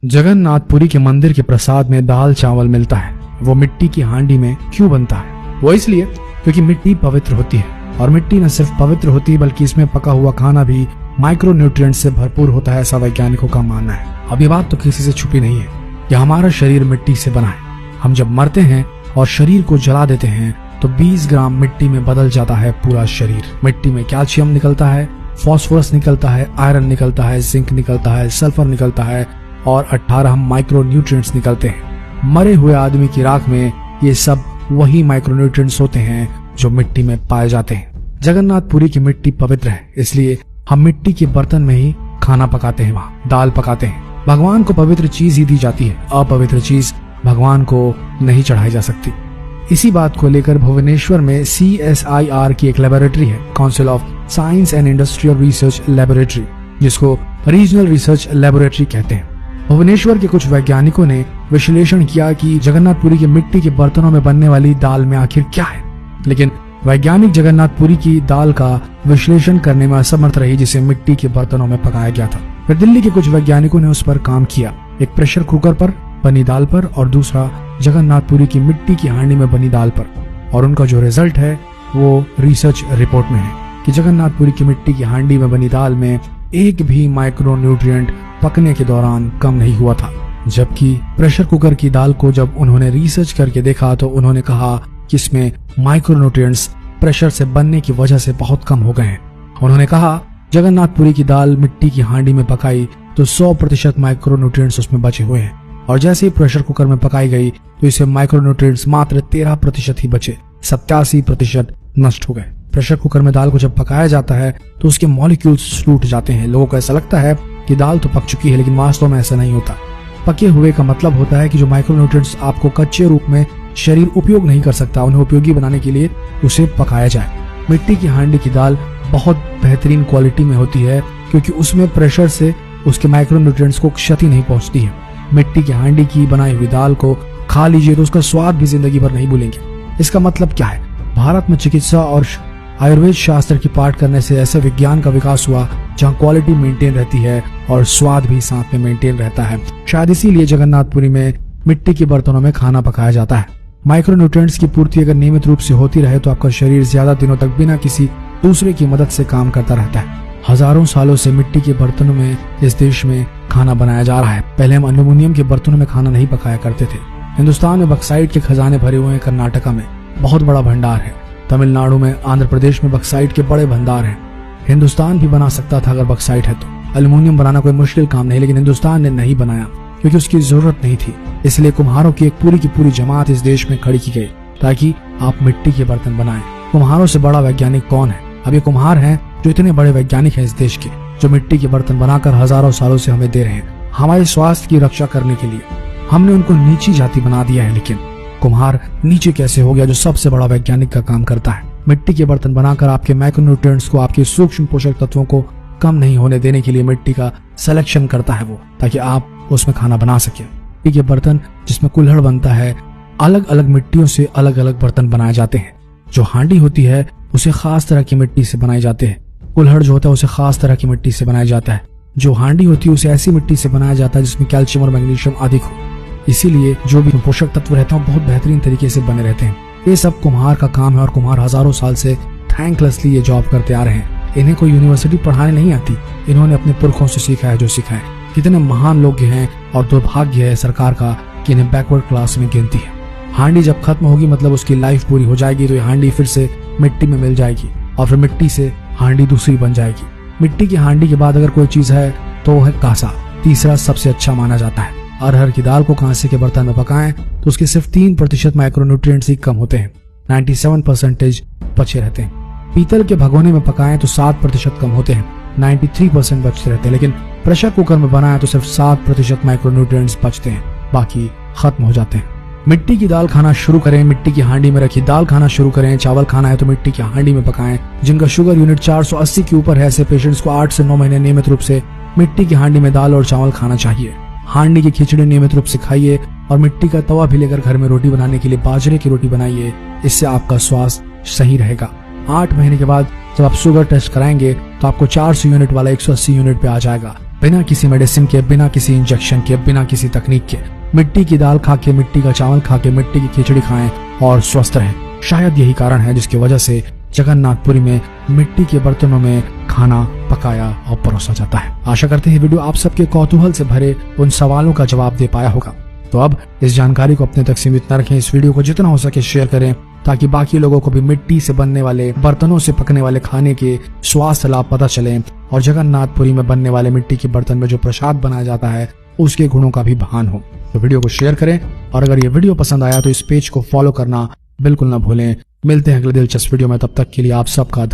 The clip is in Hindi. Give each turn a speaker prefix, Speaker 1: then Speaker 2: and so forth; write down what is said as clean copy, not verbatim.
Speaker 1: जगन्नाथपुरी के मंदिर के प्रसाद में दाल चावल मिलता है, वो मिट्टी की हांडी में क्यों बनता है? वो इसलिए क्योंकि मिट्टी पवित्र होती है और मिट्टी न सिर्फ पवित्र होती है बल्कि इसमें पका हुआ खाना भी माइक्रो न्यूट्रिएंट्स से भरपूर होता है, ऐसा वैज्ञानिकों का मानना है। अब ये बात तो किसी से छुपी नहीं है कि हमारा शरीर मिट्टी से बना है। हम जब मरते हैं और शरीर को जला देते हैं तो 20 ग्राम मिट्टी में बदल जाता है पूरा शरीर। मिट्टी में कैल्शियम निकलता है, फास्फोरस निकलता है, आयरन निकलता है, जिंक निकलता है, सल्फर निकलता है और 18 माइक्रो न्यूट्रिएंट्स निकलते हैं। मरे हुए आदमी की राख में ये सब वही माइक्रो न्यूट्रिएंट्स होते हैं जो मिट्टी में पाए जाते हैं। जगन्नाथपुरी की मिट्टी पवित्र है, इसलिए हम मिट्टी के बर्तन में ही खाना पकाते हैं, वहाँ दाल पकाते हैं। भगवान को पवित्र चीज ही दी जाती है, अपवित्र चीज भगवान को नहीं चढ़ाई जा सकती। इसी बात को लेकर भुवनेश्वर में CSIR की एक लेबोरेटरी है, council of science and industrial research laboratory, जिसको रीजनल रिसर्च लेबोरेटरी कहते हैं। भुवनेश्वर के कुछ वैज्ञानिकों ने विश्लेषण किया कि जगन्नाथपुरी के मिट्टी के बर्तनों में बनने वाली दाल में आखिर क्या है, लेकिन वैज्ञानिक जगन्नाथपुरी की दाल का विश्लेषण करने में असमर्थ रही जिसे मिट्टी के बर्तनों में पकाया गया था। फिर दिल्ली के कुछ वैज्ञानिकों ने उस पर काम किया, एक प्रेशर कुकर पर बनी दाल पर और दूसरा जगन्नाथपुरी की मिट्टी की हांडी में बनी दाल पर, और उनका जो रिजल्ट है वो रिसर्च रिपोर्ट में है कि जगन्नाथपुरी की मिट्टी की हांडी में बनी दाल में एक भी माइक्रो न्यूट्रिएंट पकने के दौरान कम नहीं हुआ था। जबकि प्रेशर कुकर की दाल को जब उन्होंने रिसर्च करके देखा तो उन्होंने कहा कि इसमें माइक्रो न्यूट्रिएंट्स प्रेशर से बनने की वजह से बहुत कम हो गए हैं। उन्होंने कहा जगन्नाथपुरी की दाल मिट्टी की हांडी में पकाई तो 100% माइक्रो न्यूट्रिएंट्स उसमें बचे हुए हैं, और जैसे ही प्रेशर कुकर में पकाई गई तो इसे माइक्रो न्यूट्रिएंट्स मात्र 13% ही बचे, 87% नष्ट हो गए। प्रेशर कुकर में दाल को जब पकाया जाता है तो उसके मॉलिक्यूल्स टूट जाते हैं। लोगों को ऐसा लगता है कि दाल तो पक चुकी है, लेकिन वास्तव में ऐसा नहीं होता। पके हुए का मतलब होता है कि जो माइक्रो न्यूट्रिएंट्स आपको कच्चे रूप में शरीर उपयोग नहीं कर सकता, उन्हें उपयोगी बनाने के लिए उसे पकाया जाए। मिट्टी की हांडी की दाल बहुत बेहतरीन क्वालिटी में होती है क्योंकि उसमें प्रेशर से उसके माइक्रो न्यूट्रिएंट्स को क्षति नहीं पहुंचती है। मिट्टी की हांडी की बनाई हुई दाल को खा लीजिए तो उसका स्वाद भी जिंदगी भर नहीं भूलेंगे। इसका मतलब क्या है? भारत में चिकित्सा और आयुर्वेद शास्त्र की पाठ करने से ऐसे विज्ञान का विकास हुआ जहां क्वालिटी मेंटेन रहती है और स्वाद भी साथ में मेंटेन रहता है। शायद इसीलिए जगन्नाथपुरी में मिट्टी के बर्तनों में खाना पकाया जाता है। माइक्रो न्यूट्रिएंट्स की पूर्ति अगर नियमित रूप से होती रहे तो आपका शरीर ज्यादा दिनों तक बिना किसी दूसरे की मदद से काम करता रहता है। हजारों सालों से मिट्टी के बर्तनों में इस देश में खाना बनाया जा रहा है। पहले हम एल्यूमिनियम के बर्तनों में खाना नहीं पकाया करते थे। हिंदुस्तान में बक्साइट के खजाने भरे हुए हैं। कर्नाटका में बहुत बड़ा भंडार है, तमिलनाडु में, आंध्र प्रदेश में बक्साइट के बड़े भंडार हैं। हिंदुस्तान भी बना सकता था अगर बक्साइट है तो। एल्यूमिनियम बनाना कोई मुश्किल काम नहीं, लेकिन हिंदुस्तान ने नहीं बनाया क्योंकि उसकी जरूरत नहीं थी। इसलिए कुम्हारों की एक पूरी की पूरी जमात इस देश में खड़ी की गई ताकि आप मिट्टी के बर्तन बनाएं। कुम्हारों से बड़ा वैज्ञानिक कौन है? अब ये कुम्हार हैं जो इतने बड़े वैज्ञानिक हैं इस देश के, जो मिट्टी के बर्तन बनाकर हजारों सालों से हमें दे रहे हैं हमारे स्वास्थ्य की रक्षा करने के लिए। हमने उनको नीची जाति बना दिया है, लेकिन कुम्हार नीचे कैसे हो गया जो सबसे बड़ा वैज्ञानिक का काम करता है? मिट्टी के बर्तन बनाकर आपके माइक्रोन्यूट्रिएंट्स को, आपके सूक्ष्म पोषक तत्वों को कम नहीं होने देने के लिए मिट्टी का सिलेक्शन करता है वो, ताकि आप उसमें खाना बना सके। मिट्टी के बर्तन जिसमें कुल्हड़ बनता है, अलग अलग मिट्टियों से अलग अलग बर्तन बनाए जाते हैं। जो हांडी होती है उसे खास तरह की मिट्टी से बनाए जाते हैं। कुल्हड़ जो होता है उसे खास तरह की मिट्टी से बनाया जाता है। जो हांडी होती है उसे ऐसी मिट्टी से बनाया जाता है जिसमें कैल्शियम और मैग्नीशियम अधिक हो, इसीलिए जो भी पोषक तत्व रहते हैं बहुत बेहतरीन तरीके से बने रहते हैं। ये सब कुम्हार का काम है और कुम्हार हजारों साल से थैंकलेसली ये जॉब करते आ रहे हैं। इन्हें कोई यूनिवर्सिटी पढ़ाने नहीं आती, इन्होंने अपने पुरखों से सीखा है जो सीखा है। कितने महान लोग हैं और दुर्भाग्य है सरकार का कि इन्हें बैकवर्ड क्लास में गिनती है। हांडी जब खत्म होगी मतलब उसकी लाइफ पूरी हो जाएगी तो ये हांडी फिर से मिट्टी में मिल जाएगी और फिर मिट्टी से हांडी दूसरी बन जाएगी। मिट्टी की हांडी के बाद अगर कोई चीज है तो वो है कांसा। तीसरा सबसे अच्छा माना जाता है। अरहर की दाल को कांसे के बर्तन में पकाएं तो उसके सिर्फ 3% माइक्रो न्यूट्रिएंट्स ही कम होते हैं, 97% बचे रहते हैं। पीतल के भगोने में पकाएं तो 7% कम होते हैं, 93% बचते रहते हैं। लेकिन प्रेशर कुकर में बनाएं तो सिर्फ 7% माइक्रो न्यूट्रिएंट्स बचते हैं, बाकी खत्म हो जाते हैं। मिट्टी की दाल खाना शुरू करें, मिट्टी की हांडी में रखी दाल खाना शुरू करें। चावल खाना है तो मिट्टी की हांडी में पकाएं। जिनका शुगर यूनिट 480 के ऊपर है ऐसे पेशेंट्स को 8 से 9 महीने नियमित रूप से मिट्टी की हांडी में दाल और चावल खाना चाहिए। हांडी की खिचड़ी नियमित रूप से खाइए और मिट्टी का तवा भी लेकर घर में रोटी बनाने के लिए बाजरे की रोटी बनाइए। इससे आपका स्वास्थ्य सही रहेगा। 8 महीने के बाद जब आप शुगर टेस्ट कराएंगे तो आपको 400 यूनिट वाला 180 यूनिट पे आ जाएगा, बिना किसी मेडिसिन के, बिना किसी इंजेक्शन के, बिना किसी तकनीक के। मिट्टी की दाल खा के, मिट्टी का चावल खा के, मिट्टी की खिचड़ी खाएं और स्वस्थ रहें। शायद यही कारण है जिसकी वजह से जगन्नाथपुरी में मिट्टी के बर्तनों में खाना पकाया और परोसा जाता है। आशा करते हैं वीडियो आप सबके कौतूहल से भरे उन सवालों का जवाब दे पाया होगा। तो अब इस जानकारी को अपने तक सीमित न रखें, इस वीडियो को जितना हो सके शेयर करें ताकि बाकी लोगों को भी मिट्टी से बनने वाले, बर्तनों से पकने वाले खाने के स्वास्थ्य लाभ पता चले और जगन्नाथपुरी में बनने वाले मिट्टी के बर्तन में जो प्रसाद बनाया जाता है उसके गुणों का भी भान हो। तो वीडियो को शेयर करें और अगर ये वीडियो पसंद आया तो इस पेज को फॉलो करना बिल्कुल ना भूलें। मिलते हैं अगले दिलचस्प वीडियो में, तब तक के लिए आप सबका